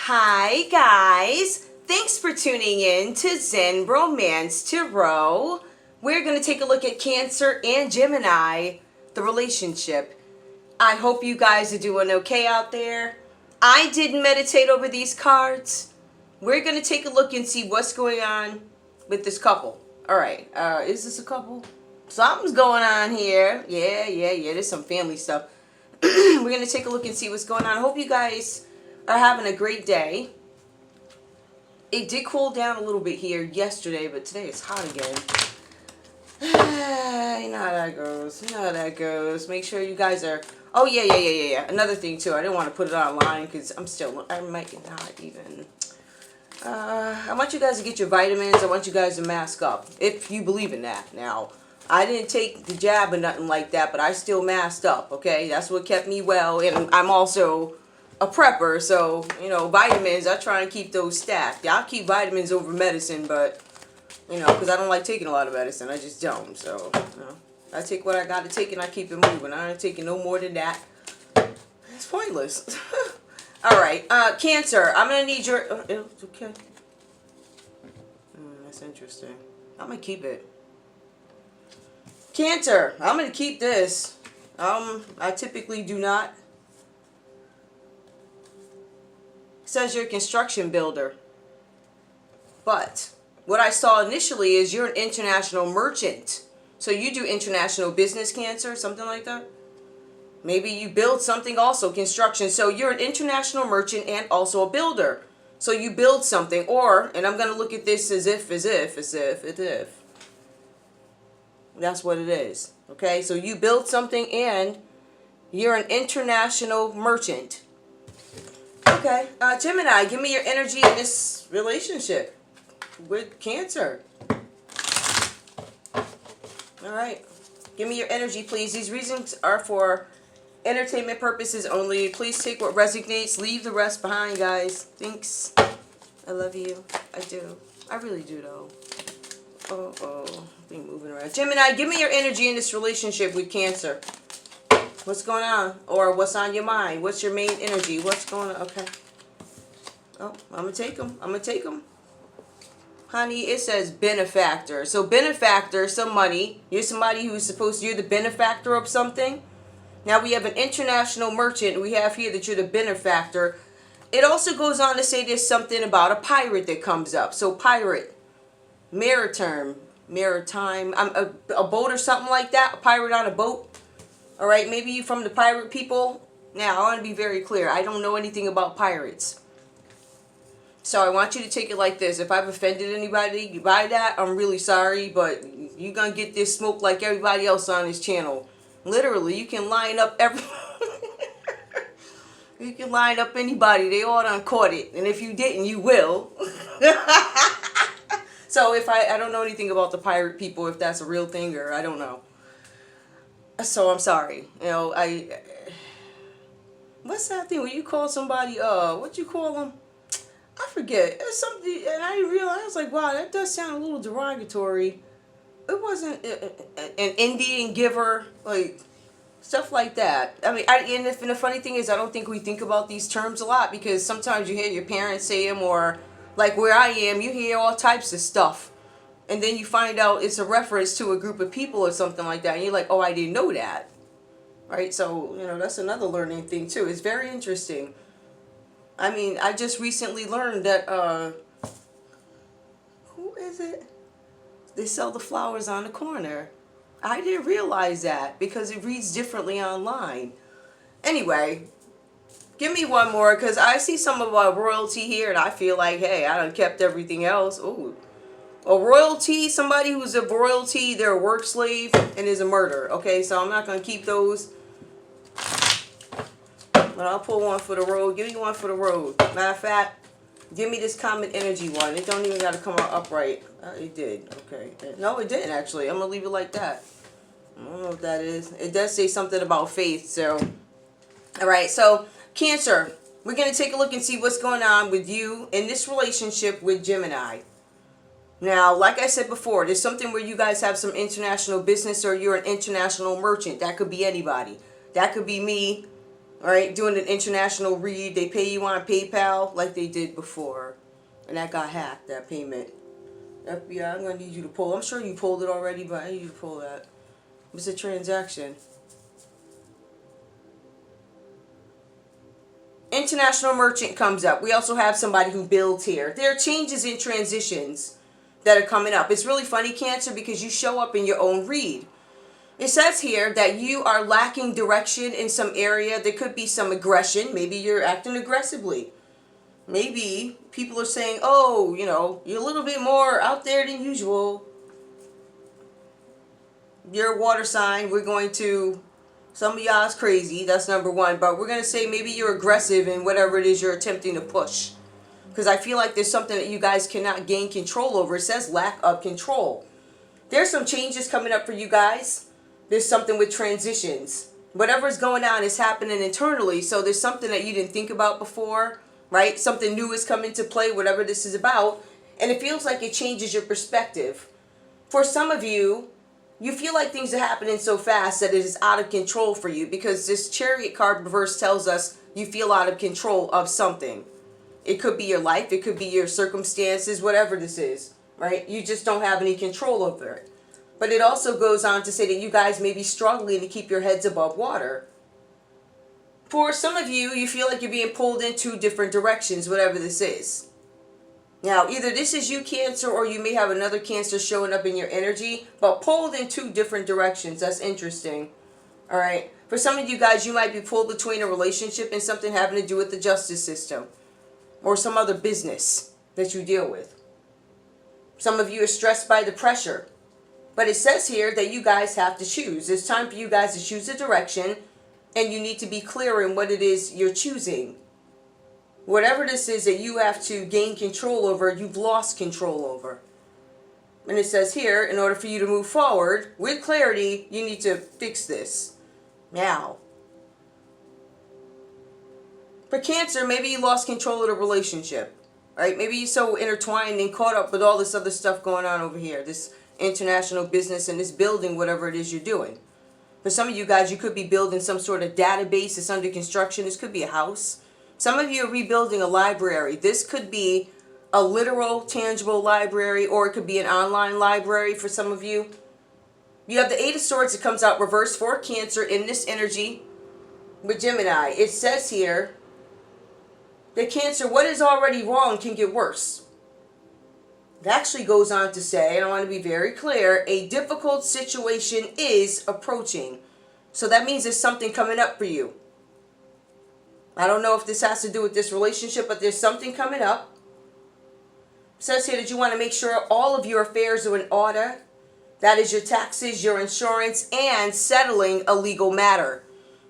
Hi guys, thanks for tuning in to Zen Romance Tarot. We're going to take a look at Cancer and Gemini, the relationship. I hope you guys are doing okay out there. I didn't meditate over these cards. We're going to take a look and see what's going on with this couple. Alright, is this a couple? Something's going on here. Yeah, there's some family stuff. We're going to take a look and see what's going on. I hope you guys are having a great day. It did cool down a little bit here yesterday, but today it's hot again. You know how that goes. You know how that goes. Make sure you guys are... Oh, yeah. Another thing, too. I didn't want to put it online because I might not even... I want you guys to get your vitamins. I want you guys to mask up, if you believe in that. Now, I didn't take the jab or nothing like that, but I still masked up, okay? That's what kept me well, and I'm also a prepper, so, you know, vitamins, I try and keep those stacked. Yeah, I'll keep vitamins over medicine, but, you know, because I don't like taking a lot of medicine. I just don't, so, you know, I take what I got to take and I keep it moving. I ain't taking no more than that. It's pointless. All right, Cancer, I'm going to need your... okay. That's interesting. I'm going to keep it. Cancer, I'm going to keep this. I typically do not. It says you're a construction builder. But what I saw initially is you're an international merchant. So you do international business, Cancer, something like that? Maybe you build something also, construction. So you're an international merchant and also a builder. So you build something, or, and I'm going to look at this as if. That's what it is. Okay, so you build something and you're an international merchant. Okay, Gemini, give me your energy in this relationship with Cancer. All right, give me your energy, please. These reasons are for entertainment purposes only. Please take what resonates. Leave the rest behind, guys. Thanks. I love you. I do. I really do, though. Thing moving around. Gemini, give me your energy in this relationship with Cancer. What's going on? Or what's on your mind? What's your main energy? What's going on? Okay. Oh, I'm going to take them. I'm going to take them. Honey, it says benefactor. So benefactor, some money. You're somebody who's supposed to, you're the benefactor of something. Now we have an international merchant. We have here that you're the benefactor. It also goes on to say there's something about a pirate that comes up. So pirate, maritime, a boat or something like that. A pirate on a boat. All right, maybe you from the pirate people. Now, I want to be very clear. I don't know anything about pirates. So I want you to take it like this. If I've offended anybody by that, I'm really sorry. But you're going to get this smoke like everybody else on this channel. Literally, you can line up you can line up anybody. They all done caught it. And if you didn't, you will. So if I don't know anything about the pirate people, if that's a real thing or I don't know. So I'm sorry. You know, what's that thing when you call somebody, what you call them? I forget. It's something, and I realized, I was like, wow, that does sound a little derogatory. It wasn't an Indian giver, like, stuff like that. I mean, and the funny thing is, I don't think we think about these terms a lot because sometimes you hear your parents say them, or like where I am, you hear all types of stuff. And then you find out it's a reference to a group of people or something like that. And you're like, oh, I didn't know that. Right? So, you know, that's another learning thing, too. It's very interesting. I mean, I just recently learned that, who is it? They sell the flowers on the corner. I didn't realize that because it reads differently online. Anyway, give me one more because I see some of our royalty here and I feel like, hey, I done kept everything else. Ooh. A royalty, somebody who's a royalty, they're a work slave and is a murder. Okay, so I'm not going to keep those. But I'll pull one for the road. Give me one for the road. Matter of fact, give me this common energy one. It don't even got to come out upright. It did. Okay. No, it didn't actually. I'm going to leave it like that. I don't know what that is. It does say something about faith. So, all right. So, Cancer, we're going to take a look and see what's going on with you in this relationship with Gemini. Now, like I said before, there's something where you guys have some international business or you're an international merchant. That could be anybody. That could be me. All right, doing an international read. They pay you on PayPal like they did before. And that got hacked, that payment. FBI, I'm going to need you to pull. I'm sure you pulled it already, but I need you to pull that. It's a transaction. International merchant comes up. We also have somebody who builds here. There are changes and transitions that are coming up. It's really funny, Cancer, because you show up in your own read. It says here that you are lacking direction in some area. There could be some aggression. Maybe you're acting aggressively. Maybe people are saying, oh, you know, you're a little bit more out there than usual. You're a water sign. We're going to, some of y'all is crazy. That's number one. But we're going to say maybe you're aggressive in whatever it is you're attempting to push. Because I feel like there's something that you guys cannot gain control over. It says lack of control. There's some changes coming up for you guys. There's something with transitions. Whatever's going on is happening internally. So there's something that you didn't think about before, right? Something new is coming to play, whatever this is about. And it feels like it changes your perspective. For some of you, you feel like things are happening so fast that it is out of control for you. Because this Chariot card reverse tells us you feel out of control of something. It could be your life. It could be your circumstances, whatever this is, right? You just don't have any control over it. But it also goes on to say that you guys may be struggling to keep your heads above water. For some of you, you feel like you're being pulled in two different directions, whatever this is. Now, either this is you, Cancer, or you may have another Cancer showing up in your energy, but pulled in two different directions. That's interesting. All right. For some of you guys, you might be pulled between a relationship and something having to do with the justice system or some other business that you deal with. Some of you are stressed by the pressure. But it says here that you guys have to choose. It's time for you guys to choose a direction, and you need to be clear in what it is you're choosing. Whatever this is that you have to gain control over, you've lost control over. And it says here, in order for you to move forward with clarity, you need to fix this now. For Cancer, maybe you lost control of the relationship, right? Maybe you're so intertwined and caught up with all this other stuff going on over here, this international business and this building, whatever it is you're doing. For some of you guys, you could be building some sort of database that's under construction. This could be a house. Some of you are rebuilding a library. This could be a literal, tangible library, or it could be an online library for some of you. You have the Eight of Swords that comes out reversed for Cancer in this energy with Gemini. It says here that Cancer, what is already wrong can get worse. It actually goes on to say, and I want to be very clear, a difficult situation is approaching. So that means there's something coming up for you. I don't know if this has to do with this relationship, but there's something coming up. It says here that you want to make sure all of your affairs are in order. That is your taxes, your insurance, and settling a legal matter.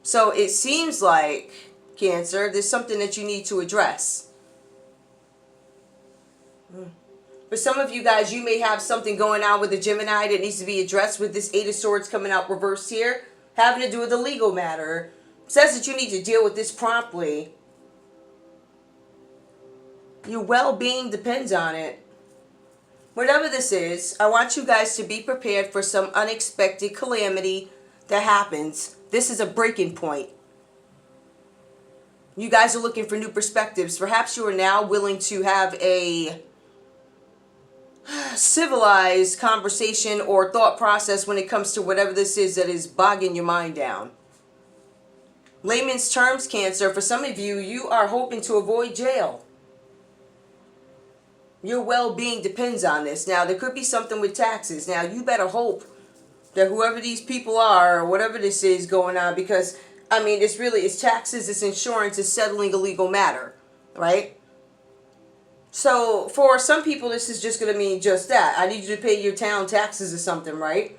So it seems like, Cancer, there's something that you need to address. For some of you guys, you may have something going on with the Gemini that needs to be addressed with this Eight of Swords coming out reversed here, having to do with a legal matter. It says that you need to deal with this promptly. Your well-being depends on it. Whatever this is, I want you guys to be prepared for some unexpected calamity that happens. This is a breaking point. You guys are looking for new perspectives. Perhaps you are now willing to have a civilized conversation or thought process when it comes to whatever this is that is bogging your mind down. Layman's terms, Cancer, for some of you, you are hoping to avoid jail. Your well-being depends on this. Now, there could be something with taxes. Now, you better hope that whoever these people are or whatever this is going on, because, I mean, it's taxes, it's insurance, it's settling a legal matter, right? So, for some people, this is just going to mean just that. I need you to pay your town taxes or something, right?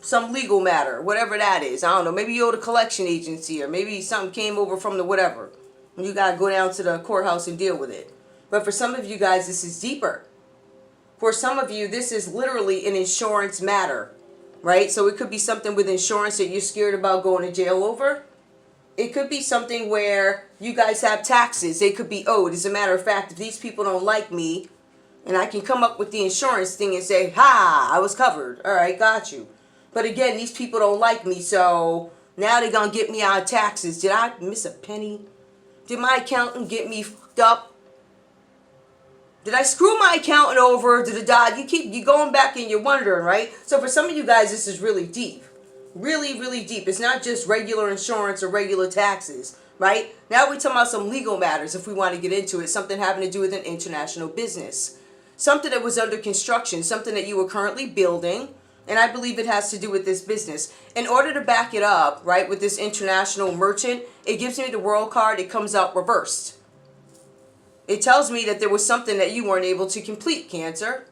Some legal matter, whatever that is. I don't know. Maybe you owe the collection agency, or maybe something came over from the whatever. And you got to go down to the courthouse and deal with it. But for some of you guys, this is deeper. For some of you, this is literally an insurance matter, right? So it could be something with insurance that you're scared about going to jail over. It could be something where you guys have taxes. They could be owed. As a matter of fact, if these people don't like me, and I can come up with the insurance thing and say, ha, I was covered. All right, got you. But again, these people don't like me, so Now they're going to get me out of taxes. Did I miss a penny? Did my accountant get me fucked up? Did I screw my accountant over? You going back and you're wondering, right? So for some of you guys, this is really deep. Really, really deep. It's not just regular insurance or regular taxes, right? Now we're talking about some legal matters if we want to get into it. Something having to do with an international business. Something that was under construction. Something that you were currently building. And I believe it has to do with this business. In order to back it up, right, with this international merchant, it gives me the World card. It comes out reversed. It tells me that there was something that you weren't able to complete, Cancer.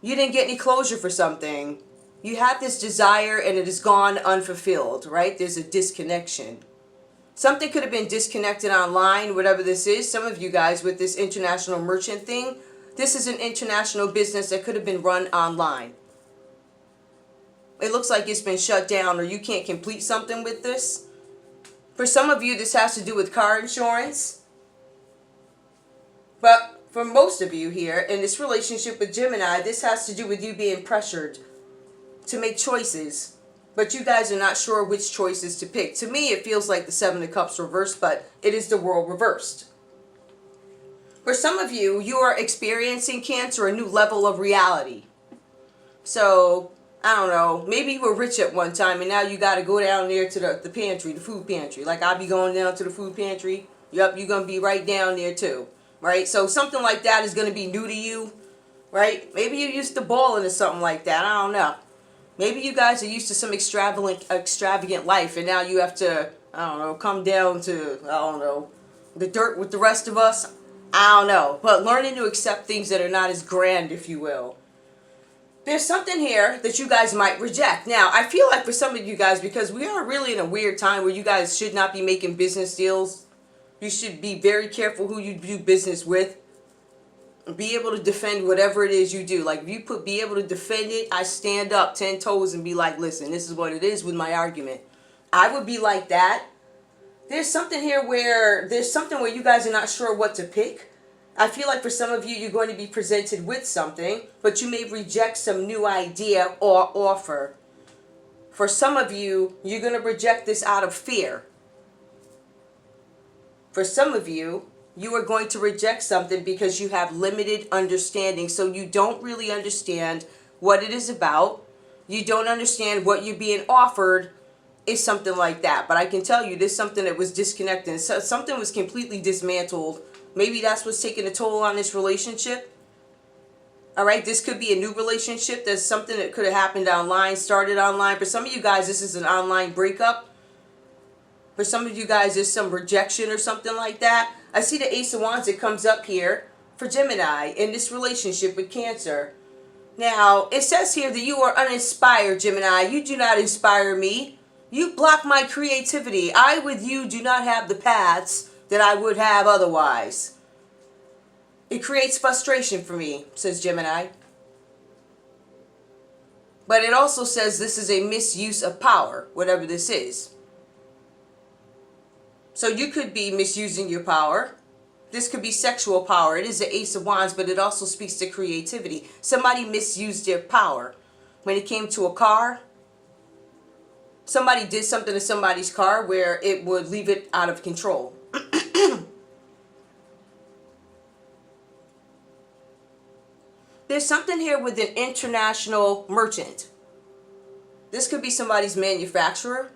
You didn't get any closure for something. You had this desire and it is gone unfulfilled, right? There's a disconnection. Something could have been disconnected online, whatever this is. Some of you guys with this international merchant thing, this is an international business that could have been run online. It looks like it's been shut down or you can't complete something with this. For some of you, this has to do with car insurance. But for most of you here in this relationship with Gemini, this has to do with you being pressured to make choices. But you guys are not sure which choices to pick. To me, it feels like the Seven of Cups reversed, but it is the World reversed. For some of you, you are experiencing, Cancer, a new level of reality. So I don't know, maybe you were rich at one time and now you got to go down there to the pantry, the food pantry. Like I'll be going down to the food pantry. Yep, you're going to be right down there too, right? So something like that is going to be new to you, right? Maybe you're used to balling or something like that. I don't know. Maybe you guys are used to some extravagant life and now you have to, I don't know, come down to, I don't know, the dirt with the rest of us. I don't know. But learning to accept things that are not as grand, if you will. There's something here that you guys might reject. Now, I feel like for some of you guys, because we are really in a weird time where you guys should not be making business deals. You should be very careful who you do business with. Be able to defend whatever it is you do. Like, if you be able to defend it, I stand up 10 toes and be like, listen, this is what it is with my argument. I would be like that. There's something here where you guys are not sure what to pick. I feel like for some of you, you're going to be presented with something, but you may reject some new idea or offer. For some of you, you're going to reject this out of fear. For some of you, you are going to reject something because you have limited understanding. So you don't really understand what it is about. You don't understand what you're being offered is something like that. But I can tell you there's something that was disconnected. Something was completely dismantled. Maybe that's what's taking a toll on this relationship. All right, this could be a new relationship. There's something that could have happened online, started online. For some of you guys, this is an online breakup. For some of you guys, there's some rejection or something like that. I see the Ace of Wands that comes up here for Gemini in this relationship with Cancer. Now, it says here that you are uninspired, Gemini. You do not inspire me. You block my creativity. I, with you, do not have the paths that I would have otherwise. It creates frustration for me, says Gemini. But it also says this is a misuse of power, whatever this is. So you could be misusing your power. This could be sexual power. It is the Ace of Wands, but it also speaks to creativity. Somebody misused their power. When it came to a car, somebody did something to somebody's car where it would leave it out of control. There's something here with an international merchant. This could be somebody's manufacturer.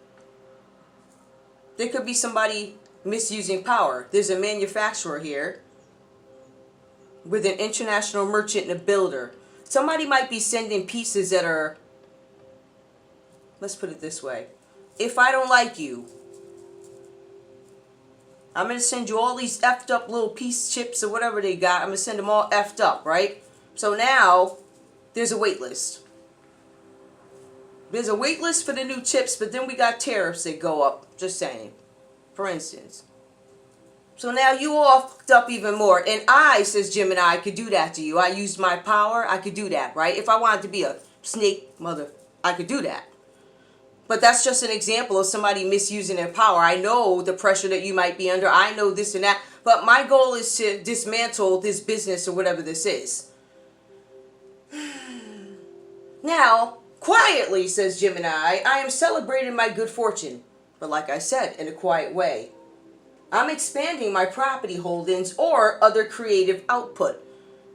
There could be somebody misusing power. There's a manufacturer here with an international merchant and a builder. Somebody might be sending pieces that are, let's put it this way. If I don't like you, I'm going to send you all these effed up little piece chips or whatever they got. I'm going to send them all effed up, right? So now there's a wait list. There's a wait list for the new chips, but then we got tariffs that go up. Just saying. For instance. So now you all fucked up even more. And I, says Gemini, could do that to you. I used my power. I could do that, right? If I wanted to be a snake mother, I could do that. But that's just an example of somebody misusing their power. I know the pressure that you might be under. I know this and that. But my goal is to dismantle this business or whatever this is. Now, Quietly, says Gemini, I am celebrating my good fortune. But like I said, in a quiet way. I'm expanding my property holdings or other creative output.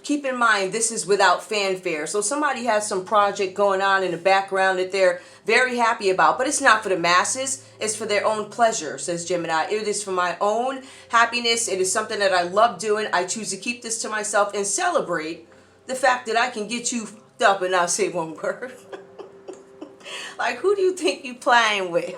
Keep in mind, this is without fanfare. So somebody has some project going on in the background that they're very happy about, but it's not for the masses. It's for their own pleasure, says Gemini. It is for my own happiness. It is something that I love doing. I choose to keep this to myself and celebrate the fact that I can get you fucked up and not say one word. Like, who do you think you playing with?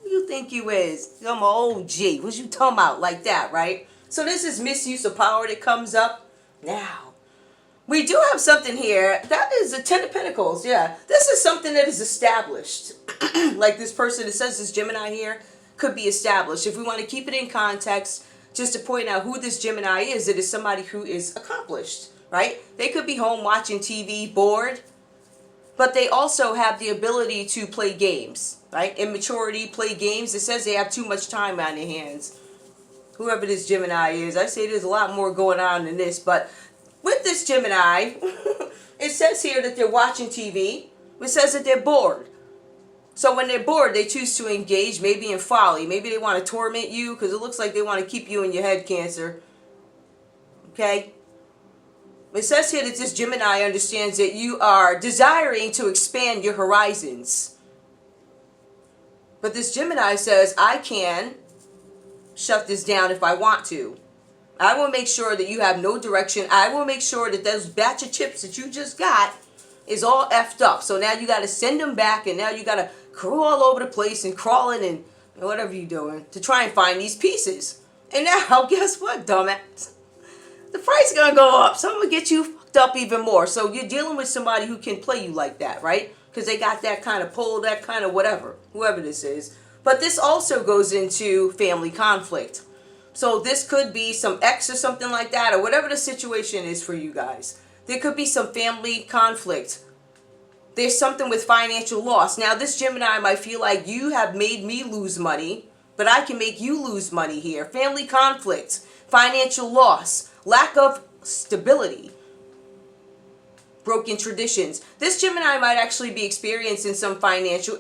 Who you think you is? I'm an OG. What you talking about like that, right? So this is misuse of power that comes up now. We do have something here. That is a Ten of Pentacles. Yeah. This is something that is established. Like this person that says this Gemini here could be established. If we want to keep it in context, just to point out who this Gemini is, it is somebody who is accomplished, right? They could be home watching TV, bored, but they also have the ability to play games, right? Immaturity, play games. It says they have too much time on their hands. Whoever this Gemini is, I say there's a lot more going on than this, but with this Gemini, it says here that they're watching TV. It says that they're bored. So when they're bored, they choose to engage maybe in folly. Maybe they want to torment you because it looks like they want to keep you in your head, Cancer. Okay? It says here that this Gemini understands that you are desiring to expand your horizons. But this Gemini says, I can shut this down if I want to. I will make sure that you have no direction. I will make sure that those batch of chips that you just got is all effed up. So now you got to send them back, and now you got to crawl all over the place and crawling and whatever you're doing to try and find these pieces. And now, guess what, dumbass? The price is going to go up. So I'm going to get you fucked up even more. So you're dealing with somebody who can play you like that, right? Because they got that kind of pull, that kind of whatever, whoever this is. But this also goes into family conflict. So this could be some ex or something like that, or whatever the situation is for you guys. There could be some family conflict. There's something with financial loss. Now, this Gemini might feel like you have made me lose money, but I can make you lose money here. Family conflict, financial loss, lack of stability, broken traditions. This Gemini might actually be experiencing some financial